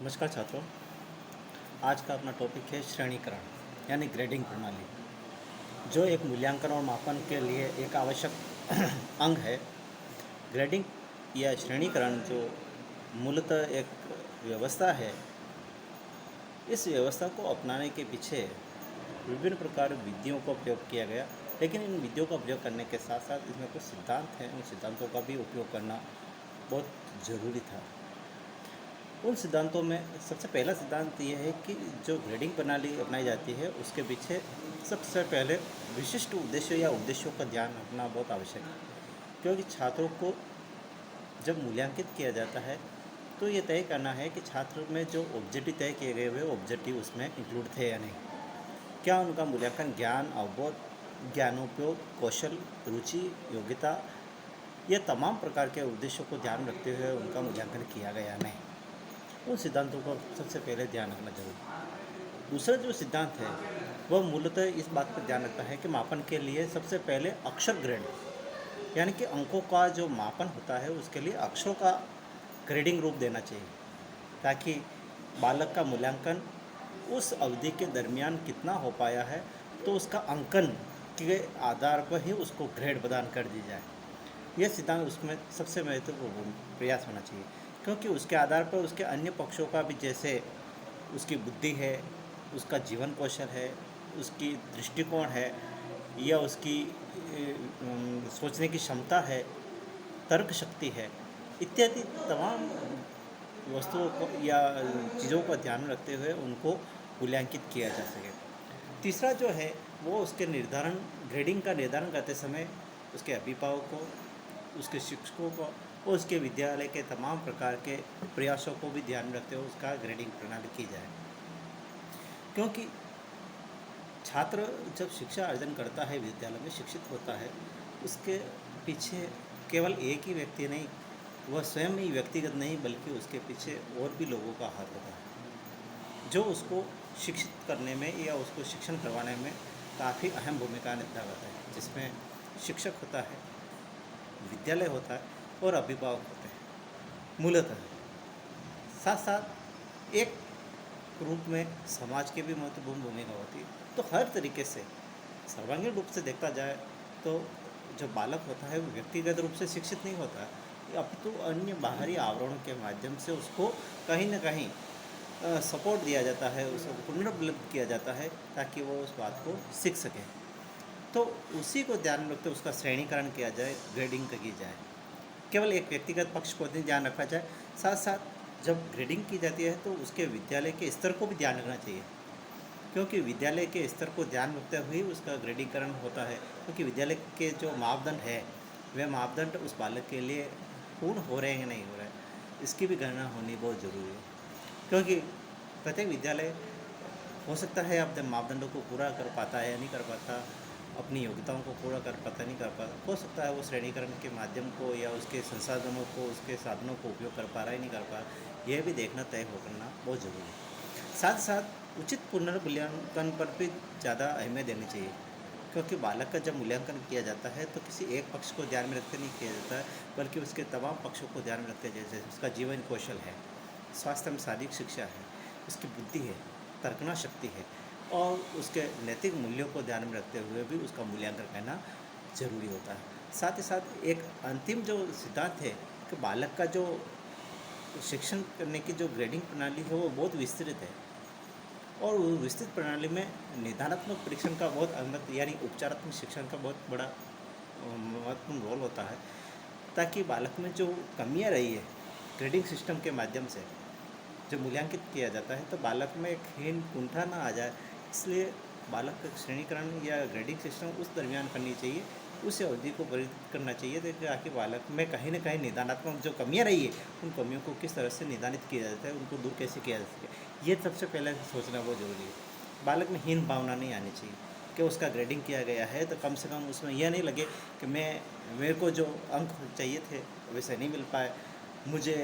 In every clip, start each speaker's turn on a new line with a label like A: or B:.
A: नमस्कार छात्रों। आज का अपना टॉपिक है श्रेणीकरण यानी ग्रेडिंग प्रणाली, जो एक मूल्यांकन और मापन के लिए एक आवश्यक अंग है। ग्रेडिंग या श्रेणीकरण जो मूलतः एक व्यवस्था है, इस व्यवस्था को अपनाने के पीछे विभिन्न प्रकार विधियों का उपयोग किया गया, लेकिन इन विधियों का उपयोग करने के साथ साथ इसमें कुछ सिद्धांत हैं, उन सिद्धांतों का भी उपयोग करना बहुत ज़रूरी था। उन सिद्धांतों में सबसे पहला सिद्धांत ये है कि जो ग्रेडिंग प्रणाली अपनाई जाती है उसके पीछे सबसे पहले विशिष्ट उद्देश्य या उद्देश्यों का ध्यान रखना बहुत आवश्यक है, क्योंकि छात्रों को जब मूल्यांकित किया जाता है तो ये तय करना है कि छात्र में जो ऑब्जेक्टिव तय किए गए हुए ऑब्जेक्टिव उसमें इंक्लूड थे या नहीं। क्या उनका मूल्यांकन ज्ञान, अवबोध, ज्ञानोपयोग, कौशल, रुचि, योग्यता, ये तमाम प्रकार के उद्देश्यों को ध्यान रखते हुए उनका मूल्यांकन किया गया या नहीं। उन सिद्धांतों का सबसे पहले ध्यान रखना जरूरी है। दूसरा जो सिद्धांत है वह मूलतः इस बात पर ध्यान रखता है कि मापन के लिए सबसे पहले अक्षर ग्रेड यानी कि अंकों का जो मापन होता है उसके लिए अक्षरों का ग्रेडिंग रूप देना चाहिए, ताकि बालक का मूल्यांकन उस अवधि के दरमियान कितना हो पाया है तो उसका अंकन के आधार पर ही उसको ग्रेड प्रदान कर दी जाए। यह सिद्धांत उसमें सबसे महत्वपूर्ण प्रयास होना चाहिए, क्योंकि उसके आधार पर उसके अन्य पक्षों का भी, जैसे उसकी बुद्धि है, उसका जीवन कौशल है, उसकी दृष्टिकोण है, या उसकी सोचने की क्षमता है, तर्क शक्ति है, इत्यादि तमाम वस्तुओं को या चीज़ों को ध्यान में रखते हुए उनको मूल्यांकित किया जा सके। तीसरा जो है वो उसके निर्धारण, ग्रेडिंग का निर्धारण करते समय उसके अभिभावकों, उसके शिक्षकों को और उसके विद्यालय के तमाम प्रकार के प्रयासों को भी ध्यान में रखते हुए उसका ग्रेडिंग प्रणाली की जाए। क्योंकि छात्र जब शिक्षा अर्जन करता है, विद्यालय में शिक्षित होता है, उसके पीछे केवल एक ही व्यक्ति नहीं, वह स्वयं ही व्यक्तिगत नहीं बल्कि उसके पीछे और भी लोगों का हाथ होता है, जो उसको शिक्षित करने में या उसको शिक्षण करवाने में काफ़ी अहम भूमिका निभा करता है, जिसमें शिक्षक होता है, विद्यालय होता है और अभिभावक होते हैं मूलतः। साथ साथ एक रूप में समाज की भी महत्वपूर्ण भूमिका होती है। तो हर तरीके से सर्वांगीण रूप से देखा जाए तो जो बालक होता है वो व्यक्तिगत रूप से शिक्षित नहीं होता है, अपितु अन्य बाहरी आवरणों के माध्यम से उसको कहीं ना कहीं सपोर्ट दिया जाता है, उसको पुनर्बलब्ध किया जाता है ताकि वो उस बात को सीख सके। तो उसी को ध्यान में रखते उसका श्रेणीकरण किया जाए, ग्रेडिंग की जाए। केवल एक व्यक्तिगत पक्ष को नहीं ध्यान रखा जाए, साथ साथ जब ग्रेडिंग की जाती है तो उसके विद्यालय के स्तर को भी ध्यान रखना चाहिए, क्योंकि विद्यालय के स्तर को ध्यान रखते हुए उसका ग्रेडिंगकरण होता है। क्योंकि विद्यालय के जो मापदंड है वह मापदंड उस बालक के लिए पूर्ण हो रहे हैं या नहीं हो रहे हैं, इसकी भी गणना होनी बहुत ज़रूरी है। क्योंकि प्रत्येक विद्यालय हो सकता है अपने मापदंडों को पूरा कर पाता है या नहीं कर पाता, अपनी योग्यताओं को पूरा कर पाता नहीं कर पाता, हो सकता है वो श्रेणीकरण के माध्यम को या उसके संसाधनों को, उसके साधनों को उपयोग कर पा रहा है नहीं कर पा रहा, यह भी देखना तय हो करना बहुत ज़रूरी है। साथ साथ उचित पुनर्मूल्यांकन पर भी ज़्यादा अहमियत देनी चाहिए, क्योंकि बालक का जब मूल्यांकन किया जाता है तो किसी एक पक्ष को ध्यान में रखते नहीं किया जाता है, बल्कि उसके तमाम पक्षों को ध्यान में रखते हैं, जैसे उसका जीवन कौशल है, स्वास्थ्य में शारीरिक शिक्षा है, उसकी बुद्धि है, तर्कना शक्ति है, और उसके नैतिक मूल्यों को ध्यान में रखते हुए भी उसका मूल्यांकन करना जरूरी होता है। साथ ही साथ एक अंतिम जो सिद्धांत है कि बालक का जो शिक्षण करने की जो ग्रेडिंग प्रणाली है वो बहुत विस्तृत है, और उस विस्तृत प्रणाली में निदानात्मक परीक्षण का बहुत अहमियत यानी उपचारात्मक शिक्षण का बहुत बड़ा महत्वपूर्ण रोल होता है, ताकि बालक में जो कमियां रही है ग्रेडिंग सिस्टम के माध्यम से जो मूल्यांकित किया जाता है तो बालक में एक हीन कुंठा ना आ जाए। इसलिए बालक का श्रेणीकरण या ग्रेडिंग सिस्टम उस दरमियान करनी चाहिए, उस अवधि को परिवर्तित करना चाहिए ताकि बालक में कहीं ना कहीं निदानात्मक जो कमियां रही है उन कमियों को किस तरह से निदानित किया जाता है, उनको दूर कैसे किया जा सके, ये सबसे पहले सोचना बहुत ज़रूरी है। बालक में हीन भावना नहीं आनी चाहिए कि उसका ग्रेडिंग किया गया है तो कम से कम उसमें यह नहीं लगे कि मेरे को जो अंक चाहिए थे वैसे नहीं मिल पाए, मुझे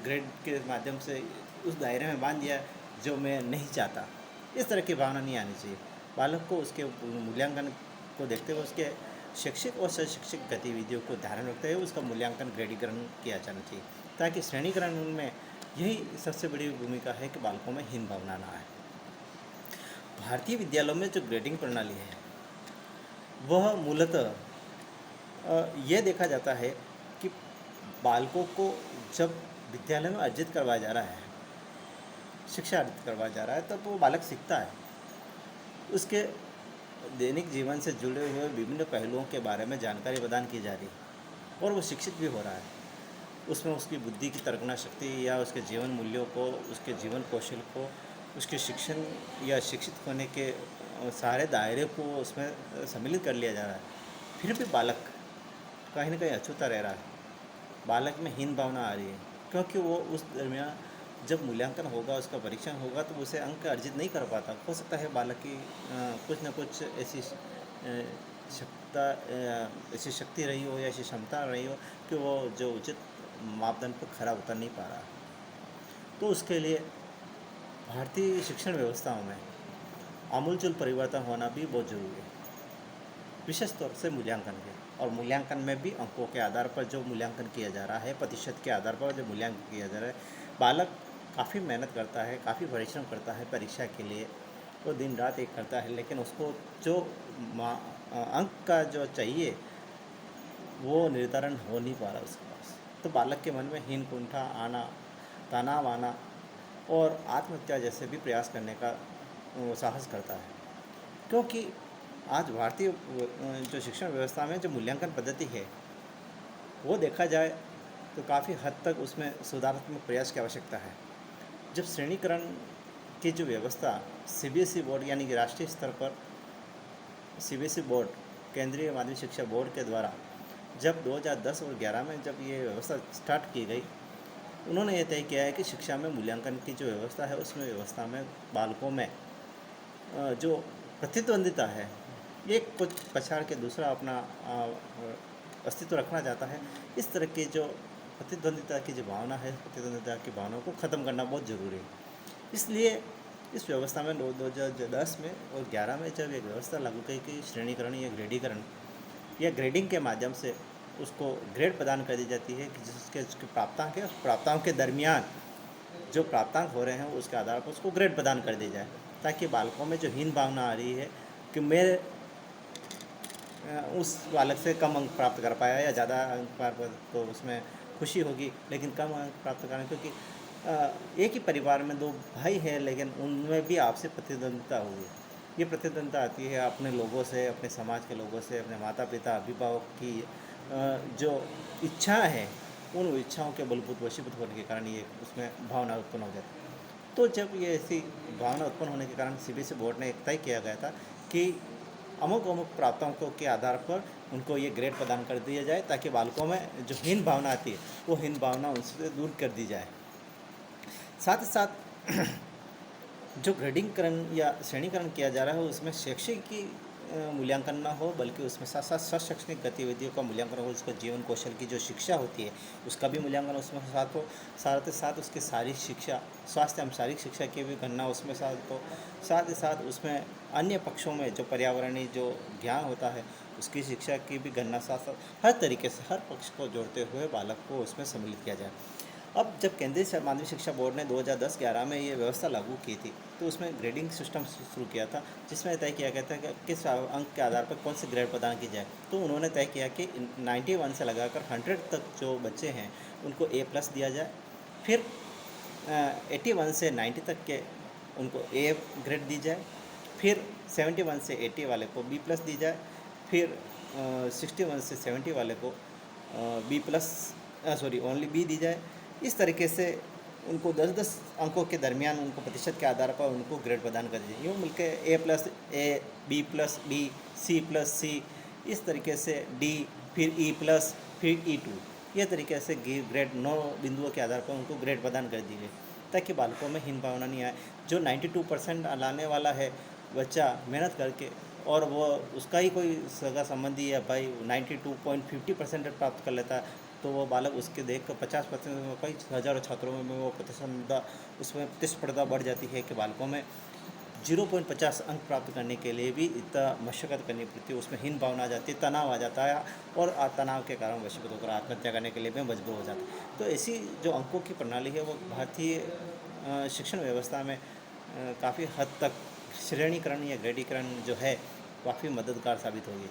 A: ग्रेड के माध्यम से उस दायरे में बांध दिया जो मैं नहीं चाहता। इस तरह की भावना नहीं आनी चाहिए। बालक को उसके मूल्यांकन को देखते हुए उसके शैक्षिक और शैक्षिक गतिविधियों को ध्यान में रखते हुए उसका मूल्यांकन, ग्रेडीकरण किया जाना चाहिए, ताकि श्रेणीकरण में यही सबसे बड़ी भूमिका है कि बालकों में हीन भावना ना आए। भारतीय विद्यालयों में जो ग्रेडिंग प्रणाली है वह मूलतः ये देखा जाता है कि बालकों को जब विद्यालय में अर्जित करवाया जा रहा है, शिक्षा अर्जित करवाया जा रहा है, तब वो बालक सीखता है। उसके दैनिक जीवन से जुड़े हुए विभिन्न पहलुओं के बारे में जानकारी प्रदान की जा रही है और वो शिक्षित भी हो रहा है। उसमें उसकी बुद्धि की तर्कना शक्ति या उसके जीवन मूल्यों को, उसके जीवन कौशल को, उसके शिक्षण या शिक्षित होने के सारे दायरे को उसमें सम्मिलित कर लिया जा रहा है। फिर भी बालक कहीं ना कहीं अछूता रह रहा है, बालक में हीन भावना आ रही है, क्योंकि वो उस दरमियान जब मूल्यांकन होगा, उसका परीक्षण होगा, तो उसे अंक अर्जित नहीं कर पाता। हो सकता है बालक की कुछ न कुछ ऐसी ऐसी शक्ति रही हो या ऐसी क्षमता रही हो कि वो जो उचित मापदंड पर खरा उतर नहीं पा रहा। तो उसके लिए भारतीय शिक्षण व्यवस्थाओं में आमूलचूल परिवर्तन होना भी बहुत ज़रूरी है, विशेष तौर से मूल्यांकन के। और मूल्यांकन में भी अंकों के आधार पर जो मूल्यांकन किया जा रहा है, प्रतिशत के आधार पर जो मूल्यांकन किया जा रहा है, बालक काफ़ी मेहनत करता है, काफ़ी परिश्रम करता है परीक्षा के लिए, वो दिन रात एक करता है, लेकिन उसको जो अंक का जो चाहिए वो निर्धारण हो नहीं पा रहा उसके पास। तो बालक के मन में हीन कुंठा आना, तनाव आना और आत्महत्या जैसे भी प्रयास करने का वो साहस करता है। क्योंकि आज भारतीय जो शिक्षण व्यवस्था में जो मूल्यांकन पद्धति है वो देखा जाए तो काफ़ी हद तक उसमें सुधारात्मक प्रयास की आवश्यकता है। जब श्रेणीकरण की जो व्यवस्था सीबीएसई बोर्ड यानी कि राष्ट्रीय स्तर पर सीबीएसई बोर्ड, केंद्रीय माध्यमिक शिक्षा बोर्ड के द्वारा जब 2010 और 11 में जब ये व्यवस्था स्टार्ट की गई, उन्होंने ये तय किया है कि शिक्षा में मूल्यांकन की जो व्यवस्था है उसमें व्यवस्था में बालकों में जो प्रतिद्वंदिता है, एक कुछ पछाड़ के दूसरा अपना अस्तित्व रखना चाहता है, इस तरह की जो प्रतिद्वंदिता की जो भावना है, प्रतिद्वंदिता की भावना को ख़त्म करना बहुत ज़रूरी है। इसलिए इस व्यवस्था में 2010 में और 11 में जब एक व्यवस्था लागू की कि श्रेणीकरण या ग्रेडीकरण या ग्रेडिंग के माध्यम से उसको ग्रेड प्रदान कर दी जाती है कि जिसके उसके प्राप्तांक है, उस प्राप्तांक के दरमियान जो प्राप्तांक हो रहे हैं उसके आधार पर उसको ग्रेड प्रदान कर दी जाए, ताकि बालकों में जो हीन भावना आ रही है कि मैं उस बालक से कम अंक प्राप्त कर पाया या ज़्यादा अंक प्राप्त, तो उसमें खुशी होगी, लेकिन कम अंक प्राप्त करना, क्योंकि एक ही परिवार में दो भाई हैं लेकिन उनमें भी आपसे प्रतिद्वंदिता होगी। ये प्रतिद्वंदिता आती है अपने लोगों से, अपने समाज के लोगों से, अपने माता पिता अभिभावक की जो इच्छा है, उन इच्छाओं के बलभूत वशीभूत होने के कारण ये उसमें भावना उत्पन्न हो जाती है। तो जब ये ऐसी भावना उत्पन्न होने के कारण सीबीएसई बोर्ड ने एक तय किया गया था कि अमुक अमुक प्राप्तांकों के आधार पर उनको ये ग्रेड प्रदान कर दिया जाए, ताकि बालकों में जो हीन भावना आती है वो हीन भावना उनसे दूर कर दी जाए। साथ ही साथ जो ग्रेडिंगकरण या श्रेणीकरण किया जा रहा है उसमें शैक्षिक की मूल्यांकन ना हो, बल्कि उसमें साथ साथ शैक्षणिक गतिविधियों का मूल्यांकन हो, उसका जीवन कौशल की जो शिक्षा होती है उसका भी मूल्यांकन उसमें साथ हो, साथ ही साथ उसकी शारीरिक शिक्षा, स्वास्थ्य एवं शारीरिक शिक्षा की भी गणना उसमें साथ हो, साथ ही साथ उसमें अन्य पक्षों में जो पर्यावरणीय जो ज्ञान होता है उसकी शिक्षा की भी गणना साथ साथ हर तरीके से हर पक्ष को जोड़ते हुए बालक को उसमें सम्मिलित किया जाए। अब जब केंद्रीय माध्यमिक शिक्षा बोर्ड ने 2010-11 में ये व्यवस्था लागू की थी, तो उसमें ग्रेडिंग सिस्टम शुरू किया था, जिसमें तय किया गया था कि किस अंक के आधार पर कौन सी ग्रेड प्रदान की जाए। तो उन्होंने तय किया कि 91 से लगाकर 100 तक जो बच्चे हैं उनको A+ दिया जाए, फिर 81 से 90 तक के उनको A ग्रेड दी जाए, फिर 71 से 80 वाले को B+ दी जाए, फिर 61 से 70 वाले को ओनली B दी जाए। इस तरीके से उनको 10-10 अंकों के दरमियान उनको प्रतिशत के आधार पर उनको ग्रेड प्रदान कर दीजिए। यूँ मिलकर A+A, B+B, C+C, इस तरीके से D, फिर E+, फिर E2, यह तरीके से ग्रेड 9 बिंदुओं के आधार पर उनको ग्रेड प्रदान कर दीजिए, ताकि बालकों में हीन भावना नहीं आए। जो 92% लाने वाला है बच्चा मेहनत करके, और वो उसका ही कोई सगा संबंधी या भाई 92.50% प्राप्त कर लेता है, तो वो बालक उसके देख कर 50% में, कई हज़ारों छात्रों में वो प्रतिस्पर्धा बढ़ जाती है कि बालकों में 0.50 अंक प्राप्त करने के लिए भी इतना मशक्क़त करनी पड़ती है, उसमें हीन भावना आ जाती है, तनाव आ जाता है और तनाव के कारण वशीभूत होकर आत्महत्या करने के लिए भी मजबूर हो जाते हैं। तो ऐसी जो अंकों की प्रणाली है वो भारतीय शिक्षण व्यवस्था में काफ़ी हद तक श्रेणीकरण या ग्रेडीकरण जो है काफ़ी मददगार साबित होगी।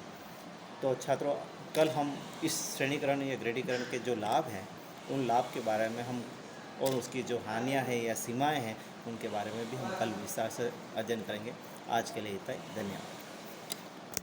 A: तो छात्रों, कल हम इस श्रेणीकरण या ग्रेडीकरण के जो लाभ हैं उन लाभ के बारे में हम और उसकी जो हानियाँ हैं या सीमाएं हैं उनके बारे में भी हम कल विस्तार से अध्ययन करेंगे। आज के लिए इतना ही, धन्यवाद।